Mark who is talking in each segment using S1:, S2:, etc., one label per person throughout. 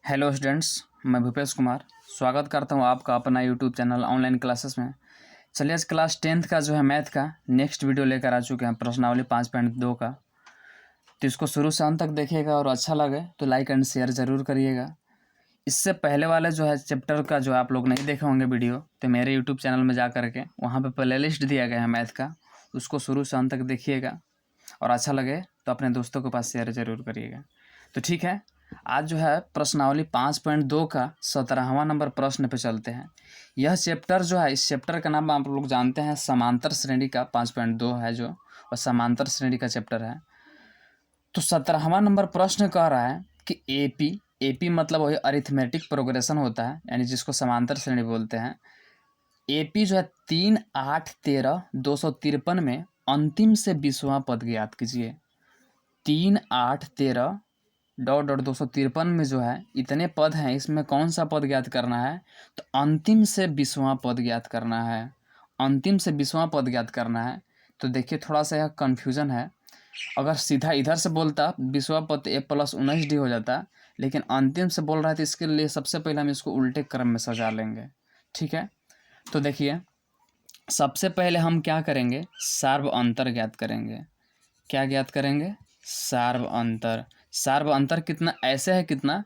S1: Hello students, मैं भूपेश कुमार स्वागत करता हूं आपका अपना यूट्यूब चैनल ऑनलाइन क्लासेस में। चलिए आज क्लास 10th का जो है मैथ का नेक्स्ट वीडियो लेकर आ चुके हैं, प्रश्नावली 5.2 का। तो इसको शुरू से अंत तक देखिएगा और अच्छा लगे तो लाइक एंड शेयर ज़रूर करिएगा। इससे पहले वाले जो है चैप्टर का जो आप लोग नहीं देखे होंगे वीडियो, तो मेरे यूट्यूब चैनल में जा करके वहाँ पर प्ले लिस्ट दिया गया है मैथ का, उसको शुरू से अंत तक देखिएगा और अच्छा लगे तो अपने दोस्तों के पास शेयर ज़रूर करिएगा। तो ठीक है, आज जो है प्रश्नावली 5.2 का 17वां नंबर प्रश्न पे चलते हैं। यह चैप्टर जो है, इस चैप्टर का नाम आप लोग जानते हैं समांतर श्रेणी का 5.2 है जो, और समांतर श्रेणी का चैप्टर है। तो 17वां नंबर प्रश्न कह रहा है कि एपी मतलब वही अरिथमेटिक प्रोग्रेशन होता है, यानी जिसको समांतर श्रेणी बोलते हैं। एपी जो है 3, 8, 13, 253 में अंतिम से 20वां पद ज्ञात कीजिए। 3, 8, 13 डॉट 253 में जो है इतने पद हैं, इसमें कौन सा पद ज्ञात करना है? तो अंतिम से 20वां पद ज्ञात करना है। अंतिम से 20वां पद ज्ञात करना है। तो देखिए थोड़ा सा यह कन्फ्यूज़न है। अगर सीधा इधर से बोलता 20वां पद a + 19d हो जाता, लेकिन अंतिम से बोल रहा है तो इसके लिए सबसे पहले हम इसको उल्टे क्रम में सजा लेंगे। ठीक है, तो देखिए सबसे पहले हम क्या करेंगे, सार्व अंतर ज्ञात करेंगे। क्या ज्ञात करेंगे? सार्व अंतर। सार्व अंतर कितना ऐसे है, कितना?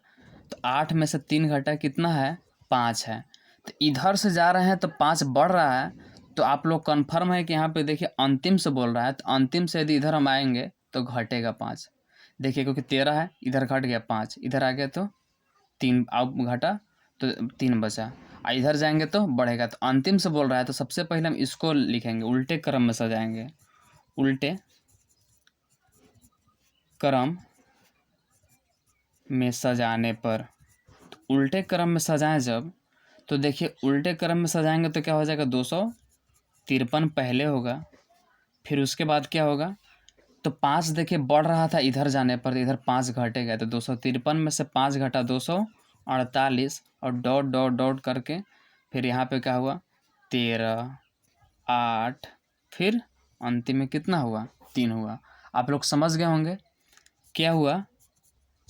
S1: तो 8 में से 3 घटा कितना है? 5 है। तो इधर से जा रहे हैं तो 5 बढ़ रहा है, तो आप लोग कन्फर्म है कि यहाँ पे देखिए अंतिम से बोल रहा है, तो अंतिम से यदि इधर हम आएंगे तो घटेगा 5। देखिए क्योंकि 13 है, इधर घट गया 5, इधर आ गया तो 3 अब घटा तो 3 बचा, और इधर जाएंगे तो बढ़ेगा। तो अंतिम से बोल रहा है तो सबसे पहले हम इसको लिखेंगे, उल्टे क्रम में सजाएंगे। उल्टे क्रम में सजाने पर, तो उल्टे क्रम में सजाएं जब, तो देखिए उल्टे क्रम में सजाएंगे तो क्या हो जाएगा, 253 पहले होगा, फिर उसके बाद क्या होगा, तो 5 देखिए बढ़ रहा था इधर जाने पर, इधर 5 घटेगा, तो 253 में से 5 घटा 248, और डॉट डॉट डॉट करके फिर यहाँ पे क्या हुआ, 13, 8, फिर अंतिम में कितना हुआ, 3 हुआ। आप लोग समझ गए होंगे क्या हुआ।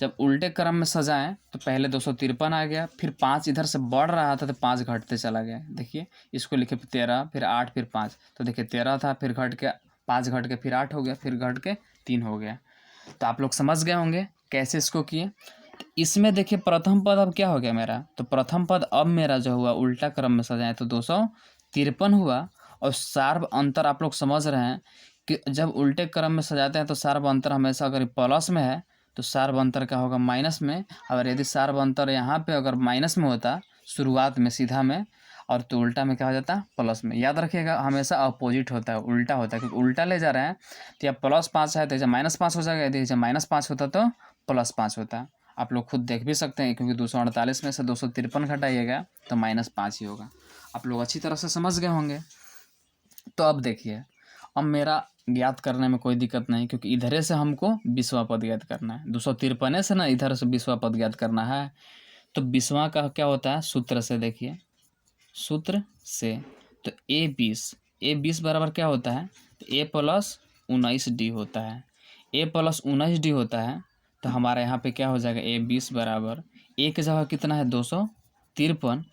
S1: जब उल्टे क्रम में सजाएं तो पहले 253 आ गया, फिर 5 इधर से बढ़ रहा था तो 5 घटते चला गया। देखिए इसको लिखे 13, फिर 8, फिर 5, तो देखिए 13 था, फिर घट के 5 घट के फिर 8 हो गया, फिर घट के 3 हो गया। तो आप लोग समझ गए होंगे कैसे इसको किए। तो इसमें देखिए प्रथम पद अब क्या हो गया मेरा, तो प्रथम पद अब मेरा जो हुआ उल्टा क्रम में सजाएं तो 253 हुआ। और सार्व अंतर आप लोग समझ रहे हैं कि जब उल्टे क्रम में सजाते हैं तो सार्व अंतर हमेशा अगर प्लस में है तो सार्व अंतर क्या होगा, माइनस में। और यदि सार्व अंतर यहाँ पे अगर माइनस में होता शुरुआत में सीधा में, और तो उल्टा में क्या हो जाता, प्लस में। याद रखिएगा हमेशा अपोजिट होता है, उल्टा होता है, क्योंकि उल्टा ले जा रहे हैं तो यह +5 है तो इसे -5 हो जाएगा, यदि इसे -5 होता तो +5 होता। आप लोग खुद देख भी सकते हैं, क्योंकि 248 में से 253 घटाइएगा तो -5 ही होगा। आप लोग अच्छी तरह से समझ गए होंगे। तो अब देखिए, अब मेरा ज्ञात करने में कोई दिक्कत नहीं, क्योंकि इधरे से हमको 20वां पद ज्ञात करना है। 253 से ना इधर से 20वां पद ज्ञात करना है। तो 20वां का क्या होता है, सूत्र से देखिए, सूत्र से तो a20 बराबर क्या होता है, तो a + 19d होता है। a + 19d होता है तो हमारा यहाँ पे क्या हो जाएगा, a20 बराबर a की जगह कितना है, 253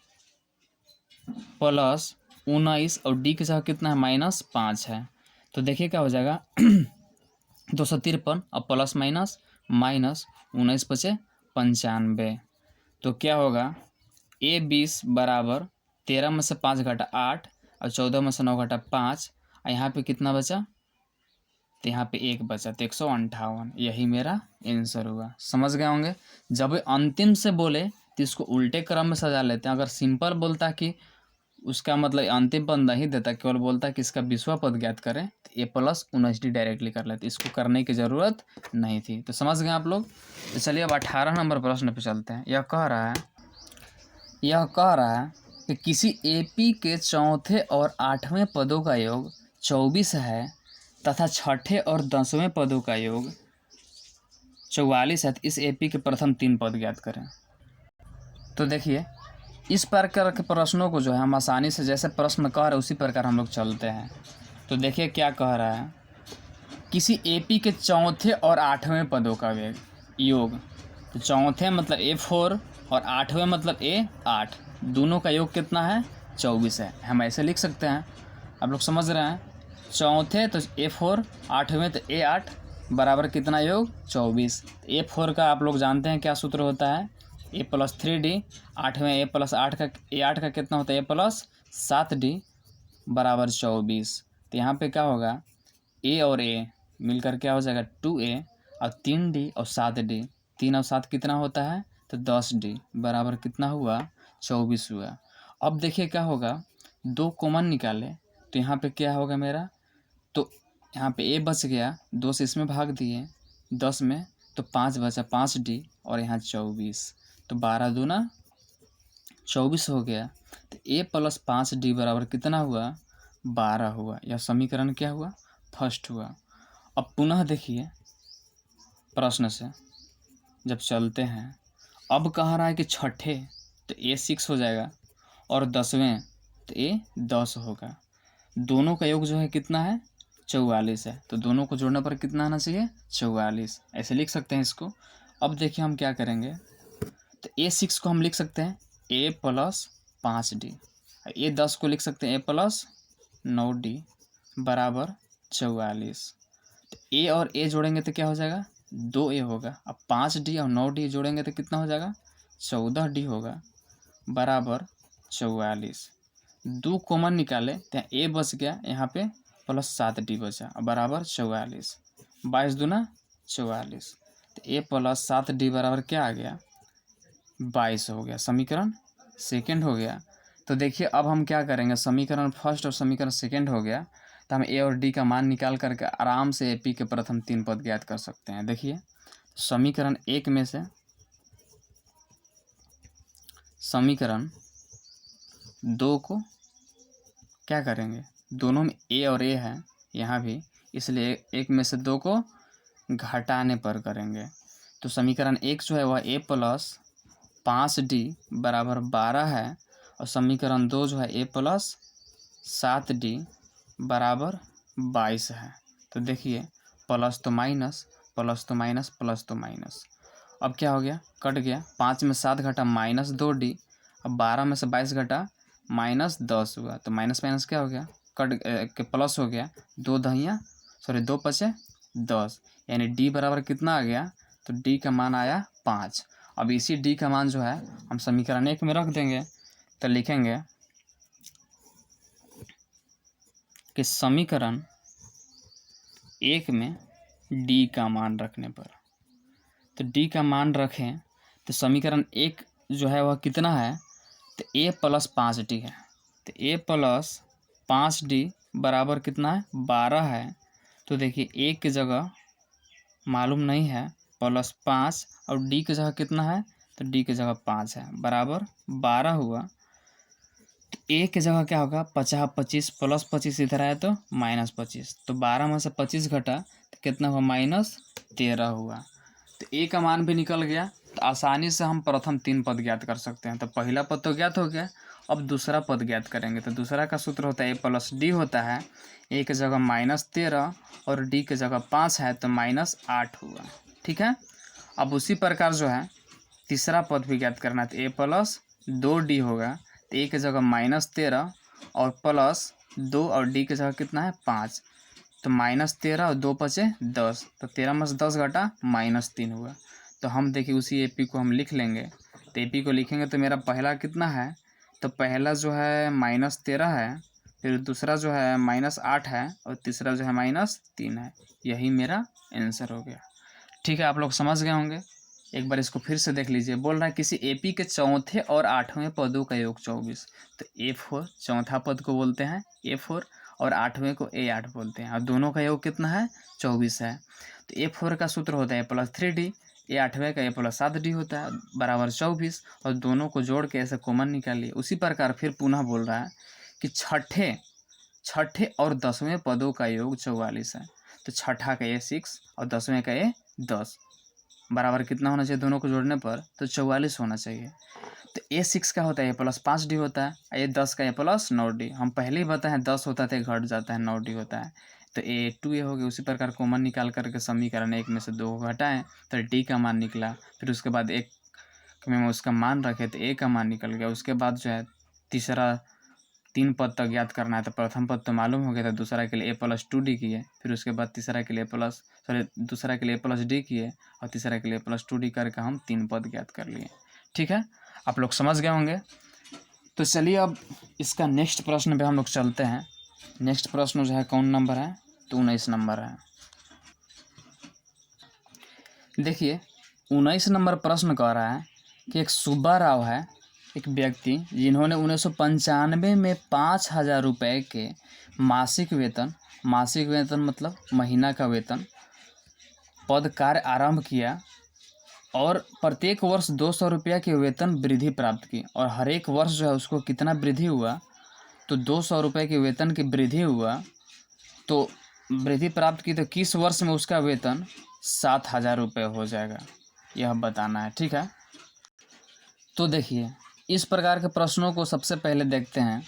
S1: + 19, और d की जगह कितना है, -5 है। तो देखिए क्या हो जाएगा 253 अब प्लस माइनस माइनस 19 × 5 = 95। तो क्या होगा, a20 बराबर 13 में से 5 घटा 8, और 14 में से 9 घटा 5, और यहाँ पे कितना बचा, तो यहाँ पे 1 बचा, तो 158। यही मेरा आंसर हुआ। समझ गए होंगे। जब अंतिम से बोले तो इसको उल्टे क्रम में सजा लेते हैं। अगर सिंपल बोलता कि उसका मतलब अंतिम पद नहीं देता, केवल बोलता कि इसका 20वां पद ज्ञात करें, तो a + 19d डायरेक्टली कर लेते, इसको करने की ज़रूरत नहीं थी। तो समझ गए आप लोग। तो चलिए अब 18 नंबर प्रश्न पे चलते हैं। यह कह रहा है कि किसी एपी के चौथे और 8वें पदों का योग 24 है तथा छठे और 10वें पदों का योग 44 है, तो इस एपी के प्रथम 3 पद ज्ञात करें। तो देखिए इस प्रकार के प्रश्नों को जो है हम आसानी से, जैसे प्रश्न कह रहे उसी प्रकार हम लोग चलते हैं। तो देखिए क्या कह रहा है, किसी एपी के चौथे और 8वें पदों का योग तो चौथे मतलब A4 और आठवें मतलब A8, दोनों का योग कितना है 24 है। हम ऐसे लिख सकते हैं, आप लोग समझ रहे हैं। चौथे तो A4, आठवें तो A8 बराबर कितना योग 24। A4 का आप लोग जानते हैं क्या सूत्र होता है, A+3D। आठवें A+8 का A8 का कितना होता है A+7D बराबर 24। तो यहाँ पे क्या होगा, A और A मिलकर क्या हो जाएगा 2A, और 3D और 7D, 3 और 7 कितना होता है तो 10D बराबर कितना हुआ 24 हुआ। अब देखिए क्या होगा, 2 कॉमन निकाले तो यहाँ पे क्या होगा मेरा, तो यहाँ पे A बच गया, 2 से इसमें भाग दिए 10 में, तो 5 बचा 5D, और यहाँ 24, तो 12 दूना 24 हो गया। तो A+5D बराबर कितना हुआ 12 हुआ। यह समीकरण क्या हुआ फर्स्ट हुआ। अब पुनः देखिए प्रश्न से जब चलते हैं, अब कह रहा है कि छठे तो A6 हो जाएगा, और 10वें तो A10 होगा। दोनों का योग जो है कितना है 44 है, तो दोनों को जोड़ने पर कितना आना चाहिए 44, ऐसे लिख सकते हैं इसको। अब देखिए हम क्या करेंगे, तो A6 को हम लिख सकते हैं A+5D, A10 को लिख सकते हैं A+9D बराबर 44। तो A और A जोड़ेंगे तो क्या हो जाएगा 2A होगा। अब 5D और 9D जोड़ेंगे तो कितना हो जाएगा 14D होगा बराबर 44। 2 कॉमन निकाले तो यहाँ A बच गया, यहाँ पे +7D बचा बराबर 44। 22 दूना 44, तो A+7D बराबर क्या आ गया 22 हो गया। समीकरण सेकंड हो गया। तो देखिए अब हम क्या करेंगे, समीकरण फर्स्ट और समीकरण सेकंड हो गया, तो हम A और D का मान निकाल करके आराम से AP के प्रथम 3 पद ज्ञात कर सकते हैं। देखिए समीकरण 1 में से समीकरण 2 को क्या करेंगे, दोनों में A और A है यहाँ भी, इसलिए 1 में से 2 को घटाने पर करेंगे। तो समीकरण 1 जो है वह A+5D बराबर 12 है, और समीकरण 2 जो है A+7D बराबर 22 है। तो देखिए प्लस तो माइनस, प्लस तो माइनस, प्लस तो माइनस, अब क्या हो गया कट गया। 5 में 7 घटा -2D, अब 12 में से 22 घटा -10 हुआ, तो माइनस माइनस क्या हो गया कट के प्लस हो गया। 2 पचे 10, यानी D बराबर कितना आ गया, तो D का मान आया 5। अब इसी D का मान जो है हम समीकरण 1 में रख देंगे, तो लिखेंगे कि समीकरण 1 में D का मान रखने पर, तो D का मान रखें तो समीकरण 1 जो है वह कितना है, तो A+5D है, तो A+5D बराबर कितना है 12 है। तो देखिए A की जगह मालूम नहीं है +5, और D की जगह कितना है, तो D की जगह 5 है बराबर 12 हुआ। तो A की जगह क्या होगा 50, 25 प्लस 25 इधर आया तो -25, तो 12 में से 25 घटा तो कितना हुआ -13 हुआ। तो A का मान भी निकल गया। तो आसानी से हम प्रथम 3 पद ज्ञात कर सकते हैं। तो पहला पद तो ज्ञात हो गया, अब दूसरा पद ज्ञात करेंगे। तो दूसरा का सूत्र होता है A+D होता है, A की जगह -13 और D की जगह 5 है तो -8 हुआ। ठीक है, अब उसी प्रकार जो है तीसरा पद भी ज्ञात करना है, तो A+2D होगा, तो A की जगह -13 और +2 और D की जगह कितना है 5, तो -13 और 2 पचे 10, तो 13 में से 10 घटा -3 हुआ। तो हम देखिए उसी AP को हम लिख लेंगे। तो AP को लिखेंगे तो मेरा पहला कितना है, तो पहला जो है -13 है, फिर दूसरा जो है -8 है, और तीसरा जो है -3 है। यही मेरा आंसर हो गया। ठीक है, आप लोग समझ गए होंगे। एक बार इसको फिर से देख लीजिए। बोल रहा है किसी AP के चौथे और 8वें पदों का योग 24। तो A4 चौथा पद को बोलते हैं A4, और 8वें को A8 बोलते हैं, और दोनों का योग कितना है 24 है। तो A4 का सूत्र होता है A+3D, A8वें का A+7D होता है बराबर 24, और दोनों को जोड़ के ऐसे कॉमन निकालिए। उसी प्रकार फिर पुनः बोल रहा है कि छठे और 10वें पदों का योग 44 है। तो छठा का A6 और 10वें का A10 बराबर कितना होना चाहिए दोनों को जोड़ने पर, तो 44 होना चाहिए। तो A6 का होता है A+5D होता है, A10 का A+9D। हम पहले ही बताए हैं 10 होता है घट जाता है 9D होता है, तो A हो गया। उसी प्रकार कॉमन निकाल करके समीकरण 1 में से 2 को घटाएं तो D का मान निकला। फिर उसके बाद 1 में उसका मान रखे तो A का मान निकल गया। उसके बाद जो है तीसरा 3 पद तक ज्ञात करना है। तो प्रथम पद तो मालूम हो गया था, दूसरा के लिए A+2D किए, फिर उसके बाद दूसरा के लिए A+D किए और तीसरा के लिए A+2D करके हम 3 पद ज्ञात कर लिए। ठीक है, आप लोग समझ गए होंगे। तो चलिए अब इसका नेक्स्ट प्रश्न पे हम लोग चलते हैं। नेक्स्ट प्रश्न जो है कौन नंबर है, तो 19 नंबर है। देखिए 19 नंबर प्रश्न कह रहा है कि एक सुब्बा राव है, एक व्यक्ति जिन्होंने 1995 में 5,000 रुपये के मासिक वेतन मतलब महीना का वेतन पद कार्य आरंभ किया और प्रत्येक वर्ष 200 रुपया की वेतन वृद्धि प्राप्त की। और हर एक वर्ष जो है उसको कितना वृद्धि हुआ, तो 200 रुपये की वेतन की वृद्धि हुआ, तो वृद्धि प्राप्त की। तो किस वर्ष में उसका वेतन 7,000 रुपये हो जाएगा, यह बताना है। ठीक है, तो देखिए इस प्रकार के प्रश्नों को सबसे पहले देखते हैं।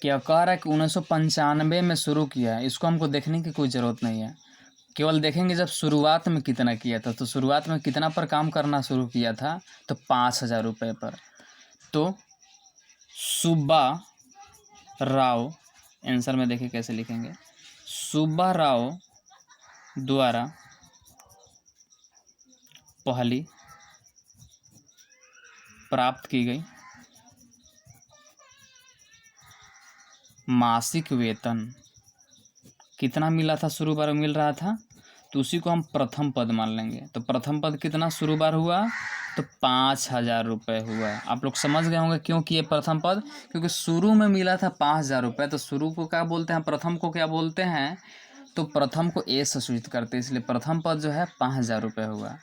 S1: क्या कह रहा है कि 1995 में शुरू किया है, इसको हमको देखने की कोई ज़रूरत नहीं है। केवल देखेंगे जब शुरुआत में कितना किया था, तो शुरुआत में कितना पर काम करना शुरू किया था, तो 5,000 रुपये पर। तो सुब्बा राव, आंसर में देखिए कैसे लिखेंगे, सुब्बा राव द्वारा पहली प्राप्त की गई मासिक वेतन कितना मिला था, शुरू बार मिल रहा था, तो उसी को हम प्रथम पद मान लेंगे। तो प्रथम पद कितना शुरू बार हुआ, तो 5,000 रुपये हुआ। आप लोग समझ गए होंगे क्यों किए प्रथम पद, क्योंकि शुरू में मिला था 5,000 रुपये। तो शुरू को क्या बोलते हैं, प्रथम को क्या बोलते हैं, तो प्रथम को ए से सूचित करते हैं, इसलिए प्रथम पद जो है 5,000 रुपये हुआ।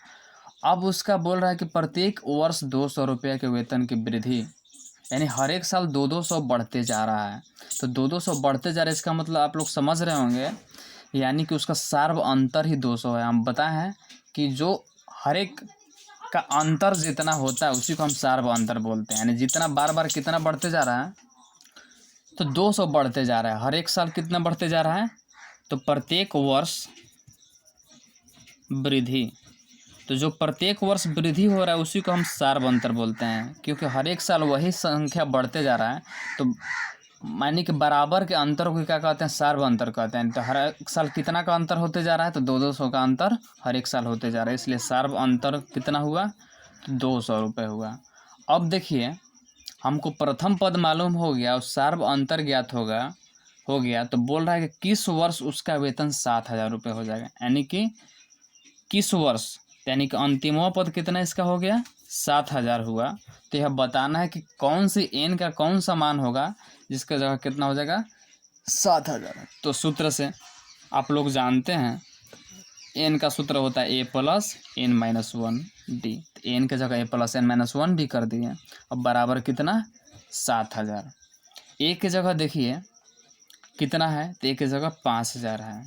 S1: अब उसका बोल रहा है कि प्रत्येक वर्ष 200 रुपये के वेतन की वृद्धि, यानी हर एक साल 200 बढ़ते जा रहा है। तो 200 बढ़ते जा रहा है, इसका मतलब आप लोग समझ रहे होंगे, यानी कि उसका सार्व अंतर ही 200 है। हम बताए हैं कि जो हर एक का अंतर जितना होता है उसी को हम सार्व अंतर बोलते हैं। यानी जितना बार बार कितना बढ़ते जा रहा है, तो 200 बढ़ते जा रहा है। हर एक साल कितना बढ़ते जा रहा है, तो प्रत्येक वर्ष वृद्धि, तो जो प्रत्येक वर्ष वृद्धि हो रहा है उसी को हम सार्व अंतर बोलते हैं, क्योंकि हर एक साल वही संख्या बढ़ते जा रहा है। तो मानी कि बराबर के अंतर को क्या कहते हैं, सार्व अंतर कहते हैं। तो हर एक साल कितना का अंतर होते जा रहा है, तो 200 का अंतर हर एक साल होते जा रहा है, इसलिए सार्व अंतर कितना हुआ, तो 200 रुपये हुआ। अब देखिए हमको प्रथम पद मालूम हो गया और सार्व अंतर ज्ञात हो गया, तो बोल रहा है कि किस वर्ष उसका वेतन 7,000 रुपये हो जाएगा, यानी कि किस वर्ष, यानी कि अंतिमवा पद कितना इसका हो गया, 7,000 हुआ। तो यह बताना है कि कौन सी एन का कौन सा मान होगा जिसका जगह कितना हो जाएगा, 7,000। तो सूत्र से आप लोग जानते हैं, एन का सूत्र होता है A+N-1D। तो एन के जगह A+N-1D कर दिए। अब बराबर कितना, 7,000। ए की जगह देखिए कितना है, तो ए की जगह 5,000 है,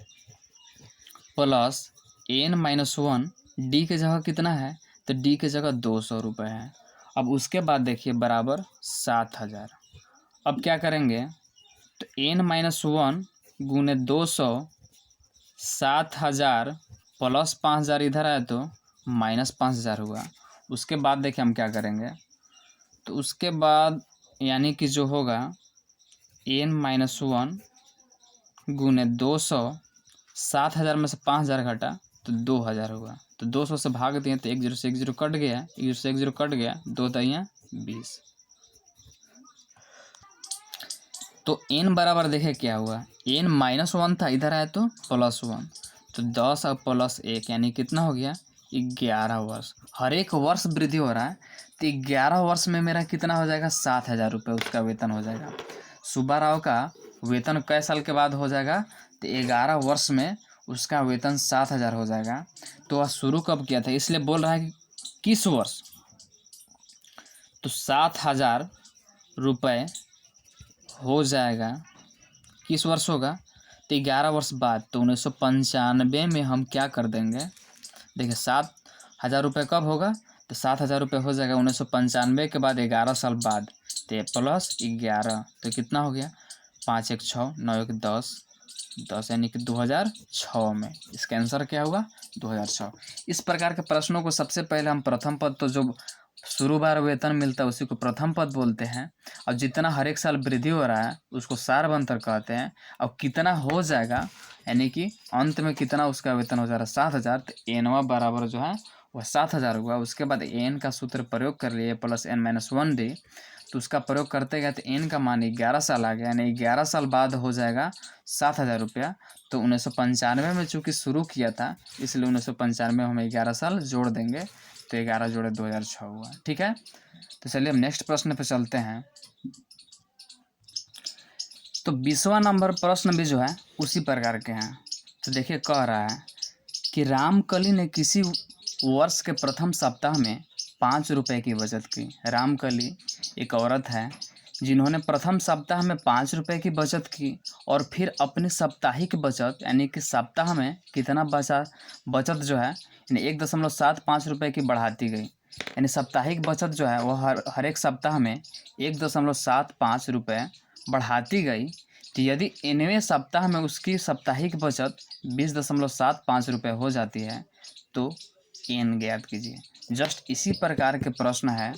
S1: प्लस N-1 डी के जगह कितना है, तो डी के जगह 200 रुपये है। अब उसके बाद देखिए बराबर 7,000। अब क्या करेंगे, तो N-1 गुने 200, 7,000 प्लस 5,000 इधर है तो -5,000 हुआ। उसके बाद देखिए हम क्या करेंगे, तो उसके बाद यानी कि जो होगा N-1 गुने 200, 7,000 में से 5,000 घटा तो 2,000 हुआ। तो 200 से भाग दिए तो 1 0 से 1 0 कट गया, 1 0 से 1 0 कट गया, 2 तिया 20। तो n बराबर देखे क्या हुआ, N-1 था, इधर आया तो +1, तो 10 और +1 यानी कितना हो गया, 11 वर्ष। हर एक वर्ष वृद्धि हो रहा है, तो 11 वर्ष में मेरा कितना हो जाएगा, 7,000 रुपये उसका वेतन हो जाएगा। सुब्बा राव का वेतन कई साल के बाद हो जाएगा, तो 11 वर्ष में उसका वेतन 7,000 हो जाएगा। तो वह शुरू कब किया था, इसलिए बोल रहा है कि किस वर्ष, तो 7,000 रुपये हो जाएगा, किस वर्ष होगा, तो 11 वर्ष बाद। तो 1995 में हम क्या कर देंगे, देखिए 7,000 रुपये कब होगा, तो 7,000 रुपये हो जाएगा 1995 के बाद 11 साल बाद, तो +11, तो कितना हो गया, 5 1 6 9 1 10, 10 यानी कि 2006 में। इसका आंसर क्या हुआ? 2006। इस प्रकार के प्रश्नों को सबसे पहले हम प्रथम पद, तो जो शुरू बार वेतन मिलता है उसी को प्रथम पद बोलते हैं, और जितना हर एक साल वृद्धि हो रहा है उसको सारबंतर कहते हैं। और कितना हो जाएगा यानी कि अंत में कितना उसका वेतन हो जा रहा है 7,000, तो एनवा बराबर जो है वह 7,000 हुआ। उसके बाद एन का सूत्र प्रयोग कर लिए प्लस n-1d, तो उसका प्रयोग करते गए तो एन का मान 11 साल आ गया, यानी 11 साल बाद हो जाएगा 7,000 रुपया। तो 1995 में चूँकि शुरू किया था इसलिए 1995 में हम 11 साल जोड़ देंगे, तो 11 जोड़े 2006 हुआ। ठीक है, तो चलिए हम नेक्स्ट प्रश्न पे चलते हैं। तो 20वां नंबर प्रश्न भी जो है उसी प्रकार के हैं। तो देखिए कह रहा है कि रामकली ने किसी वर्ष के प्रथम सप्ताह में 5 रुपये की बचत की। रामकली एक औरत है जिन्होंने प्रथम सप्ताह में 5 रुपये की बचत की और फिर अपनी साप्ताहिक बचत यानी कि सप्ताह में कितना बचत जो है यानी 1.75 रुपये की बढ़ाती गई। यानी साप्ताहिक बचत जो है वह हर एक सप्ताह में 1.75 रुपये बढ़ाती गई। तो यदि इनवें सप्ताह में उसकी साप्ताहिक बचत 20.75 रुपये हो जाती है तो एन ज्ञात कीजिए। जस्ट इसी प्रकार के प्रश्न है,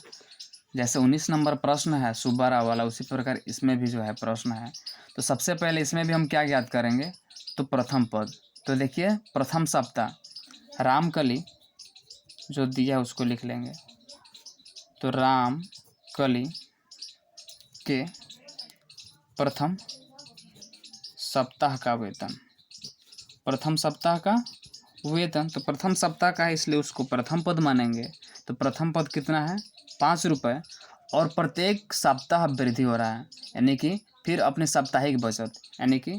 S1: जैसे 19 नंबर प्रश्न है सुब्बाराव वाला, उसी प्रकार इसमें भी जो है प्रश्न है। तो सबसे पहले इसमें भी हम क्या ज्ञात करेंगे? तो प्रथम पद। तो देखिए प्रथम सप्ताह रामकली जो दिया उसको लिख लेंगे। तो रामकली के प्रथम सप्ताह का वेतन, प्रथम सप्ताह का वेतन, तो प्रथम सप्ताह का है इसलिए उसको प्रथम पद मानेंगे। तो प्रथम पद कितना है? 5 रुपये, और प्रत्येक सप्ताह वृद्धि हो रहा है यानी कि फिर अपनी साप्ताहिक बचत यानी कि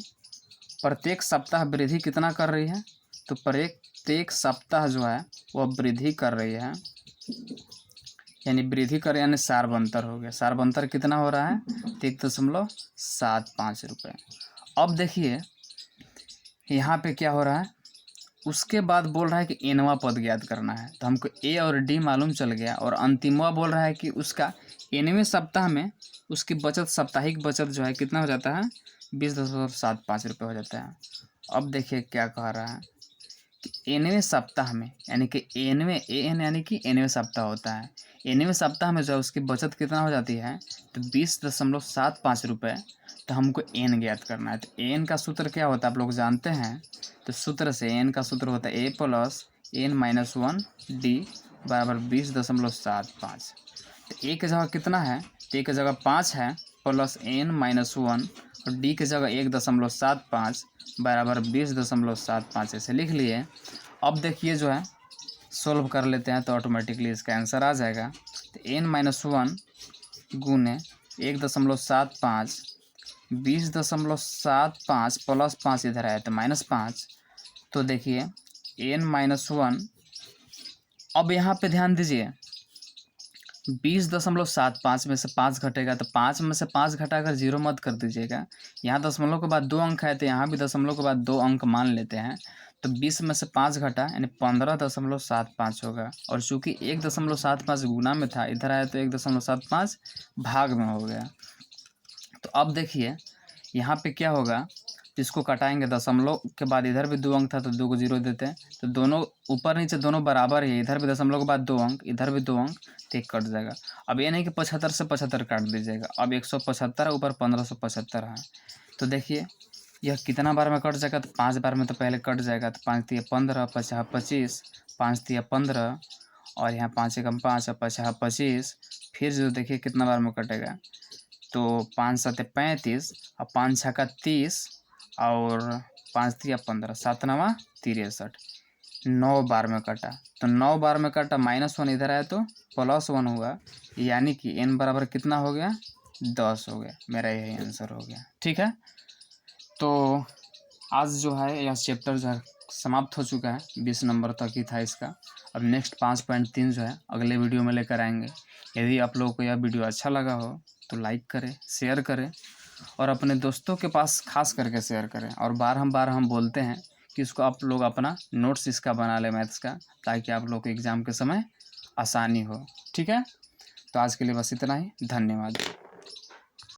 S1: प्रत्येक सप्ताह वृद्धि कितना कर रही है? तो प्रत्येक सप्ताह जो है वह वृद्धि कर रही है, यानी वृद्धि कर यानी सारबंतर हो गया। सारबंतर कितना हो रहा है? 1.75 रुपये। अब देखिए यहाँ पे क्या हो रहा है, उसके बाद बोल रहा है कि एनवा पद ज्ञात करना है। तो हमको ए और डी मालूम चल गया, और अंतिमवा बोल रहा है कि उसका एनवें सप्ताह में उसकी बचत, साप्ताहिक बचत जो है कितना हो जाता है? 20.75 रुपये हो जाता है। अब देखिए क्या कह रहा है कि एनवें सप्ताह में यानी कि एनवें एन यानी कि एनवें सप्ताह होता है, एनवें सप्ताह में जो है उसकी बचत कितना हो जाती है? तो 20.75 रुपये। तो हमको एन ज्ञात करना है। तो एन का सूत्र क्या होता है आप लोग जानते हैं? तो सूत्र से एन का सूत्र होता है ए प्लस n-1d बराबर 20.75। तो ए की जगह कितना है? तो ए की जगह 5 है प्लस n-1 और डी की जगह 1.75 बराबर 20.75 ऐसे लिख लिए। अब देखिए जो है सोल्व कर लेते हैं तो ऑटोमेटिकली इसका आंसर आ जाएगा। तो n-1 गुने 1.75 20.75 प्लस 5 इधर आया तो -5। तो देखिए n-1, अब यहाँ पे ध्यान दीजिए 20.75 में से 5 घटेगा तो 5 में से 5 घटाकर 0 मत कर दीजिएगा। यहाँ दशमलव के बाद 2 अंक है तो यहाँ भी दशमलव के बाद 2 अंक मान लेते हैं। तो 20 में से 5 घटा यानी 15.75 होगा, और चूँकि 1.75 गुना में था इधर आया तो 1.75 भाग में हो गया। तो अब देखिए यहाँ पे क्या होगा, इसको कटाएंगे, दशमलव के बाद इधर भी 2 अंक था तो 2 को 0 देते हैं, तो दोनों ऊपर नीचे दोनों बराबर है, इधर भी दशमलव के बाद 2 अंक इधर भी 2 अंक, तो एक कट जाएगा। अब ये नहीं कि 75 से 75 काट दीजिएगा, अब 175 ऊपर 1575 है। तो देखिए यह कितना बार में कट जाएगा? तो 5 बार में तो पहले कट जाएगा। तो 5 तिया 15, 5 25, 5 तिया 15 और यहाँ 5 एकम 5 और 5 25। फिर जो देखिए कितना बार में कटेगा, तो 5 7 35 और 5 6 30 और 5 तिया 15, 7 9 63, 9 बार में कटा। तो 9 बार में कटा, -1 इधर आया तो +1 हुआ, यानी कि n बराबर कितना हो गया? 10 हो गया। मेरा यही आंसर हो गया। ठीक है, तो आज जो है यह चैप्टर जो है समाप्त हो चुका है। 20 नंबर तक ही था इसका। अब नेक्स्ट 5.3 जो है अगले वीडियो में लेकर आएंगे। यदि आप लोगों को यह वीडियो अच्छा लगा हो तो लाइक करें, शेयर करें और अपने दोस्तों के पास खास करके शेयर करें। और बार हम बोलते हैं कि इसको आप लोग अपना नोट्स इसका बना लें मैथ्स का, ताकि आप लोग को एग्ज़ाम के समय आसानी हो। ठीक है, तो आज के लिए बस इतना ही। धन्यवाद।